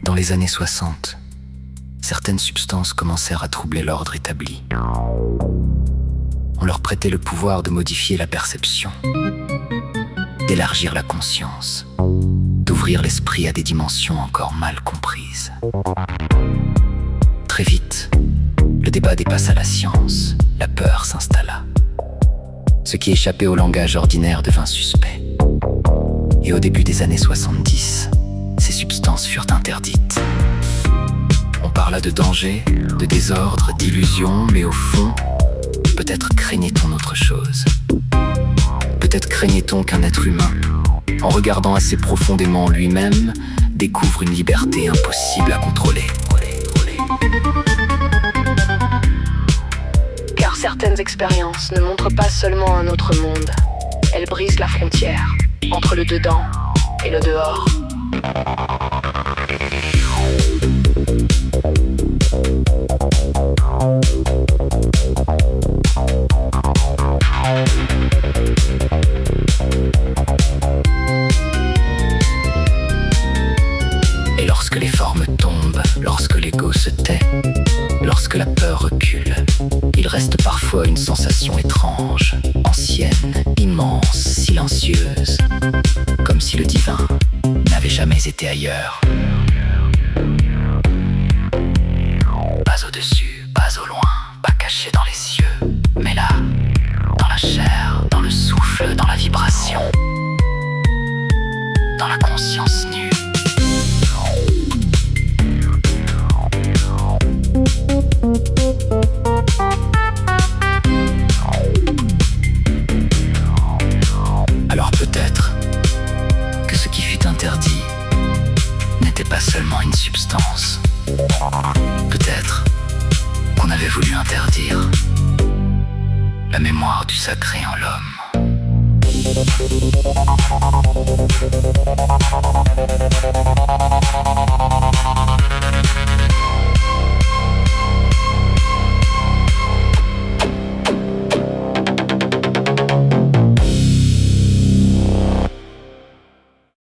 Dans les années 60, certaines substances commencèrent à troubler l'ordre établi. On leur prêtait le pouvoir de modifier la perception, d'élargir la conscience, d'ouvrir l'esprit à des dimensions encore mal comprises. Très vite, le débat dépassa la science, la peur s'installa. Ce qui échappait au langage ordinaire devint suspect. Et au début des années 70, ces substances furent interdites. On parla de danger, de désordre, d'illusion, mais au fond, peut-être craignait-on autre chose. Peut-être craignait-on qu'un être humain, en regardant assez profondément lui-même, découvre une liberté impossible à contrôler. Car certaines expériences ne montrent pas seulement un autre monde, elles brisent la frontière entre le dedans et le dehors. Et lorsque les formes tombent, lorsque l'ego se tait, lorsque la peur recule, il reste parfois une sensation étrange, ancienne, immense, silencieuse, comme si le divin n'avait jamais été ailleurs. Pas au-dessus, pas au loin, pas caché dans les cieux, mais là, dans la chair, dans le souffle, dans la vibration, dans la conscience nue. Alors peut-être que ce qui fut interdit n'était pas seulement une substance. Peut-être qu'on avait voulu interdire la mémoire du sacré en l'homme.